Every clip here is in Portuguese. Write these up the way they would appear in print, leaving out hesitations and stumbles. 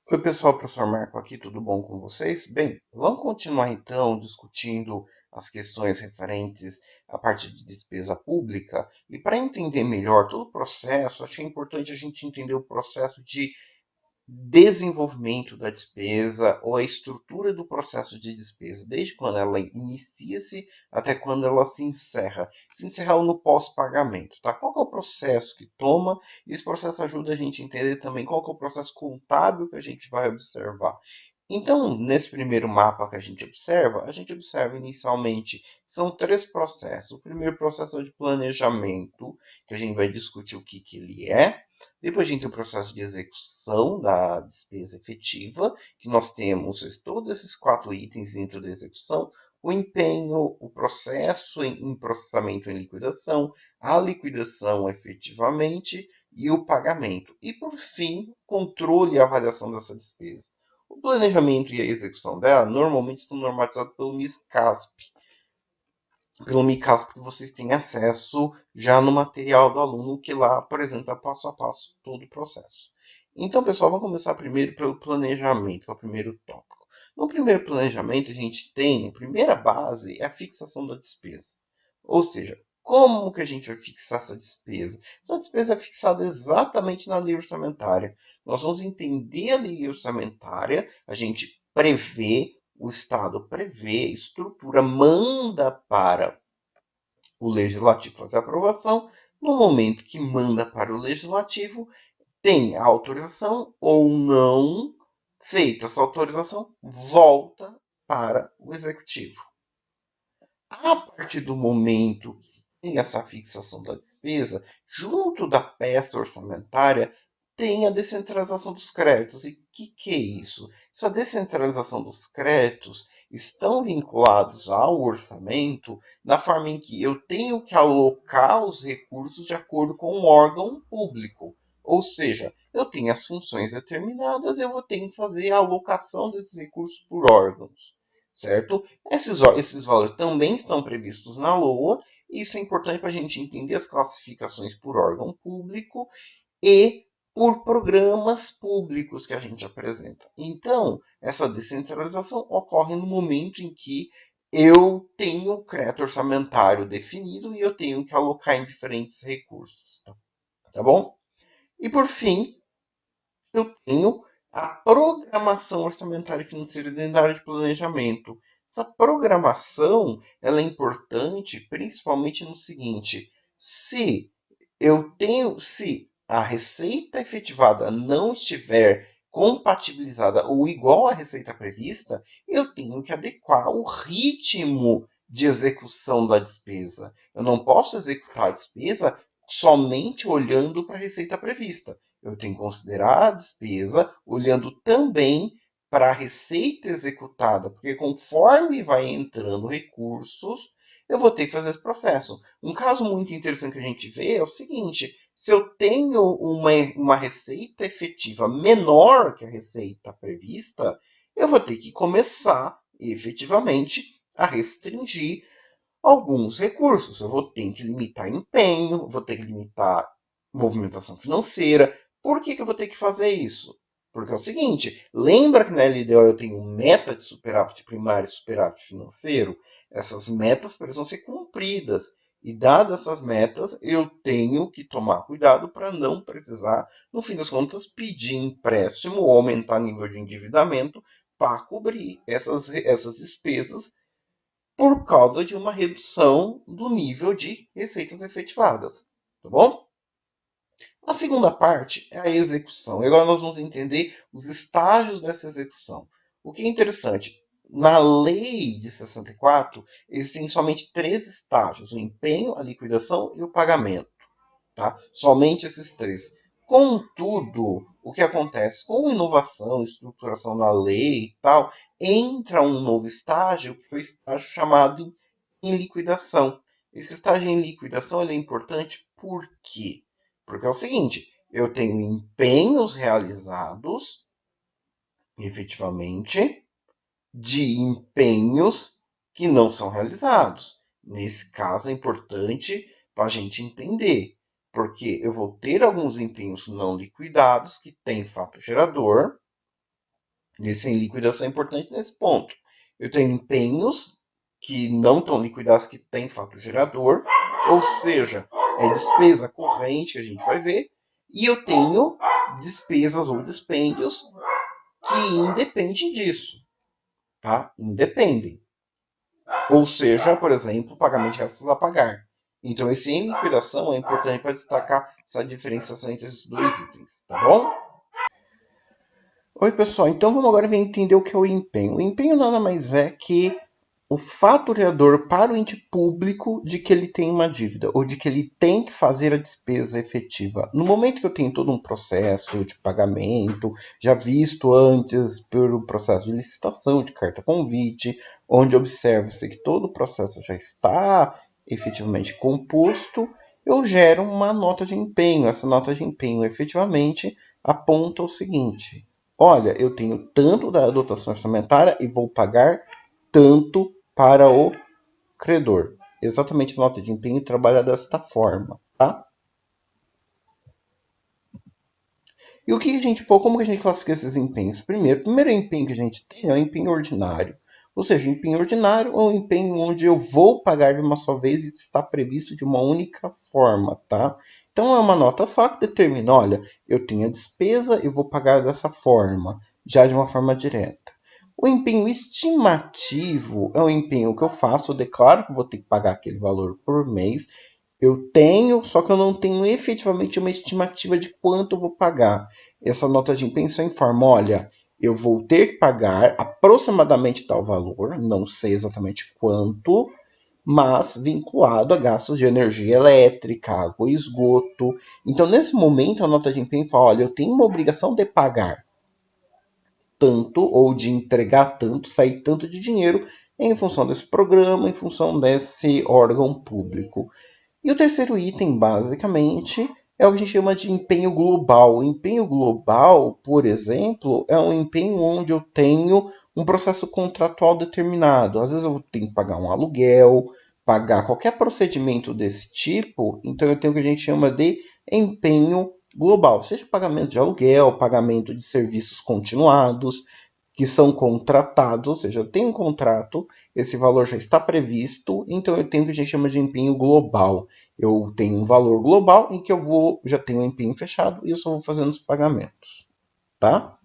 Oi, pessoal, professor Marco aqui, tudo bom com vocês? Bem, vamos continuar então discutindo as questões referentes à parte de despesa pública. E para entender melhor todo o processo, achei importante a gente entender o processo de desenvolvimento da despesa ou a estrutura do processo de despesa, desde quando ela inicia-se até quando ela se encerra. Se encerra no pós-pagamento, tá? Qual que é o processo que toma? Esse processo ajuda a gente a entender também qual que é o processo contábil que a gente vai observar. Então, nesse primeiro mapa que a gente observa inicialmente, são três processos. O primeiro processo é o de planejamento, que a gente vai discutir o que ele é. Depois a gente tem o processo de execução da despesa efetiva, que nós temos todos esses quatro itens dentro da execução: o empenho, o processo em processamento em liquidação, a liquidação efetivamente e o pagamento. E, por fim, controle e avaliação dessa despesa. O planejamento e a execução dela normalmente estão normatizados pelo MICASP que vocês têm acesso já no material do aluno, que lá apresenta passo a passo todo o processo. Então, pessoal, vamos começar primeiro pelo planejamento, que é o primeiro tópico. No primeiro planejamento, a gente tem, a primeira base é a fixação da despesa. Ou seja, como que a gente vai fixar essa despesa? Essa despesa é fixada exatamente na lei orçamentária. Nós vamos entender a lei orçamentária, a gente prevê, o Estado prevê, estrutura, manda para o Legislativo fazer a aprovação. No momento que manda para o Legislativo, tem a autorização ou não. Feita essa autorização, volta para o Executivo. A partir do momento que tem essa fixação da despesa, junto da peça orçamentária, tem a descentralização dos créditos. E o que é isso? Essa descentralização dos créditos estão vinculados ao orçamento na forma em que eu tenho que alocar os recursos de acordo com um órgão público. Ou seja, eu tenho as funções determinadas, eu vou ter que fazer a alocação desses recursos por órgãos, certo? Esses valores também estão previstos na LOA, e isso é importante para a gente entender as classificações por órgão público e por programas públicos que a gente apresenta. Então, essa descentralização ocorre no momento em que eu tenho o crédito orçamentário definido e eu tenho que alocar em diferentes recursos. Tá bom? E por fim, eu tenho a programação orçamentária e financeira dentro da área de planejamento. Essa programação ela é importante principalmente no seguinte: se a receita efetivada não estiver compatibilizada ou igual à receita prevista, eu tenho que adequar o ritmo de execução da despesa. Eu não posso executar a despesa somente olhando para a receita prevista. Eu tenho que considerar a despesa olhando também para a receita executada, porque conforme vai entrando recursos, eu vou ter que fazer esse processo. Um caso muito interessante que a gente vê é o seguinte: se eu tenho uma receita efetiva menor que a receita prevista, eu vou ter que começar efetivamente a restringir alguns recursos. Eu vou ter que limitar empenho, vou ter que limitar movimentação financeira. Por que eu vou ter que fazer isso? Porque é o seguinte: lembra que na LDO eu tenho meta de superávit primário e superávit financeiro? Essas metas precisam ser cumpridas. E dadas essas metas, eu tenho que tomar cuidado para não precisar, no fim das contas, pedir empréstimo ou aumentar nível de endividamento para cobrir essas despesas por causa de uma redução do nível de receitas efetivadas. Tá bom? A segunda parte é a execução. E agora nós vamos entender os estágios dessa execução. O que é interessante, na lei de 64, existem somente três estágios: o empenho, a liquidação e o pagamento. Tá? Somente esses três. Contudo, o que acontece com inovação, estruturação da lei e tal, entra um novo estágio, que é o estágio chamado em liquidação. Esse estágio em liquidação ele é importante por quê? Porque é o seguinte: eu tenho empenhos realizados, efetivamente, de empenhos que não são realizados. Nesse caso é importante para a gente entender, porque eu vou ter alguns empenhos não liquidados que têm fato gerador, Esse em liquidação é importante nesse ponto. Eu tenho empenhos que não estão liquidados, que tem fato gerador, ou seja, é despesa corrente que a gente vai ver, e eu tenho despesas ou dispêndios que independem disso, tá? Independem. Ou seja, por exemplo, pagamento de gastos a pagar. Então, esse em liquidação é importante para destacar essa diferenciação entre esses dois itens, tá bom? Oi, pessoal. Então, vamos agora ver entender o que é o empenho. O empenho nada mais é que o faturador para o ente público de que ele tem uma dívida ou de que ele tem que fazer a despesa efetiva. No momento que eu tenho todo um processo de pagamento, já visto antes pelo processo de licitação, de carta convite, onde observa-se que todo o processo já está efetivamente composto, eu gero uma nota de empenho. Essa nota de empenho efetivamente aponta o seguinte: olha, eu tenho tanto da dotação orçamentária e vou pagar tanto para o credor. Exatamente a nota de empenho trabalha desta forma, tá? E o que a gente, como que a gente classifica esses empenhos? Primeiro, o primeiro empenho que a gente tem é o empenho ordinário. Ou seja, o empenho ordinário é um empenho onde eu vou pagar de uma só vez e está previsto de uma única forma, tá? Então é uma nota só que determina, olha, eu tenho a despesa e vou pagar dessa forma, já de uma forma direta. O empenho estimativo é um empenho que eu faço, eu declaro que vou ter que pagar aquele valor por mês. Eu tenho, só que eu não tenho efetivamente uma estimativa de quanto eu vou pagar. Essa nota de empenho só informa, olha, eu vou ter que pagar aproximadamente tal valor, não sei exatamente quanto, mas vinculado a gastos de energia elétrica, água e esgoto. Então, nesse momento, a nota de empenho fala, olha, eu tenho uma obrigação de pagar tanto ou de entregar tanto, sair tanto de dinheiro em função desse programa, em função desse órgão público. E o terceiro item, basicamente, é o que a gente chama de empenho global. O empenho global, por exemplo, é um empenho onde eu tenho um processo contratual determinado. Às vezes eu tenho que pagar um aluguel, pagar qualquer procedimento desse tipo, então eu tenho o que a gente chama de empenho global, seja pagamento de aluguel, pagamento de serviços continuados, que são contratados, ou seja, eu tenho um contrato, esse valor já está previsto, então eu tenho o que a gente chama de empenho global. Eu tenho um valor global em que já tenho um empenho fechado e eu só vou fazendo os pagamentos, tá?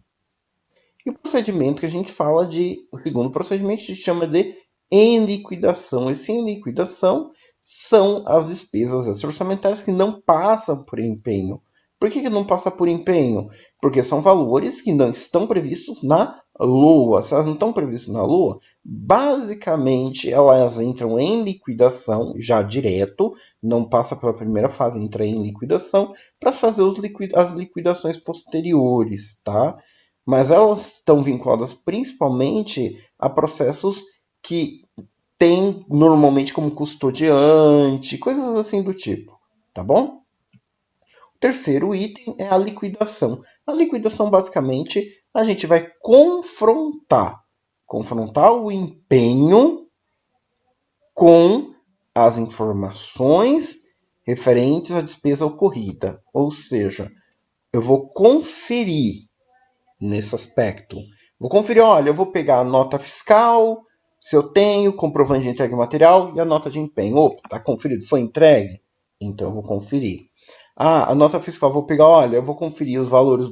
E o procedimento que a gente fala o segundo procedimento a gente chama de em liquidação. Esse em liquidação são as despesas extra-orçamentárias que não passam por empenho. Por que não passa por empenho? Porque são valores que não estão previstos na LOA. Se elas não estão previstas na LOA, basicamente elas entram em liquidação já direto, não passa pela primeira fase, entra em liquidação para fazer as liquidações posteriores, tá? Mas elas estão vinculadas principalmente a processos que têm normalmente como custodiante, coisas assim do tipo, tá bom? O terceiro item é a liquidação. A liquidação, basicamente, a gente vai confrontar o empenho com as informações referentes à despesa ocorrida. Ou seja, eu vou conferir nesse aspecto. Vou conferir, olha, eu vou pegar a nota fiscal, se eu tenho, comprovante de entrega material e a nota de empenho. Opa, tá conferido, foi entregue? Então eu vou conferir. Ah, a nota fiscal, vou pegar, olha, eu vou conferir os valores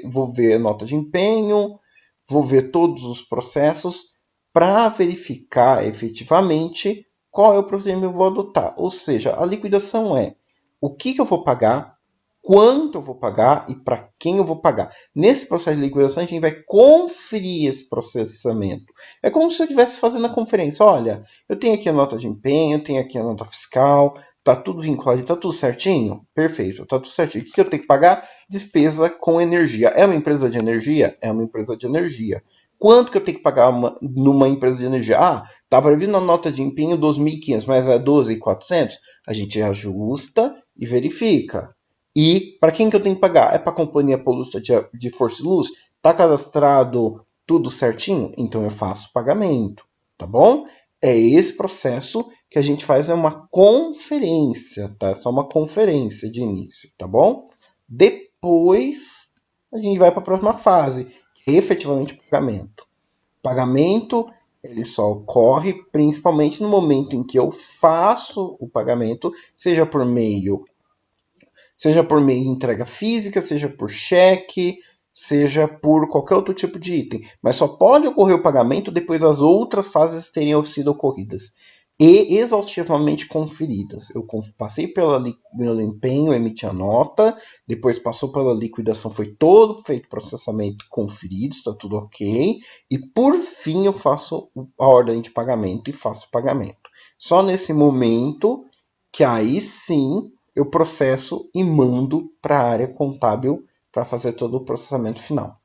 vou ver a nota de empenho, vou ver todos os processos para verificar efetivamente qual é o procedimento que eu vou adotar. Ou seja, a liquidação é o que eu vou pagar, quanto eu vou pagar e para quem eu vou pagar. Nesse processo de liquidação, a gente vai conferir esse processamento. É como se eu estivesse fazendo a conferência. Olha, eu tenho aqui a nota de empenho, eu tenho aqui a nota fiscal, tá tudo vinculado, tá tudo certinho? Perfeito, tá tudo certinho. O que eu tenho que pagar? Despesa com energia. É uma empresa de energia? É uma empresa de energia. Quanto que eu tenho que pagar numa empresa de energia? Ah, tá previsto na nota de empenho 2.500, mas é 12.400? A gente ajusta e verifica. E para quem que eu tenho que pagar? É para a Companhia Paulista de Força e Luz? Está cadastrado tudo certinho? Então eu faço o pagamento, tá bom? É esse processo que a gente faz, é uma conferência, tá? É só uma conferência de início, tá bom? Depois a gente vai para a próxima fase, efetivamente pagamento. Pagamento, ele só ocorre principalmente no momento em que eu faço o pagamento, seja por meio de entrega física, seja por cheque, seja por qualquer outro tipo de item. Mas só pode ocorrer o pagamento depois das outras fases terem sido ocorridas e exaustivamente conferidas. Eu passei pelo empenho, emiti a nota, depois passou pela liquidação, foi todo feito o processamento conferido, está tudo ok, e por fim eu faço a ordem de pagamento e faço o pagamento. Só nesse momento que aí sim eu processo e mando para a área contábil para fazer todo o processamento final.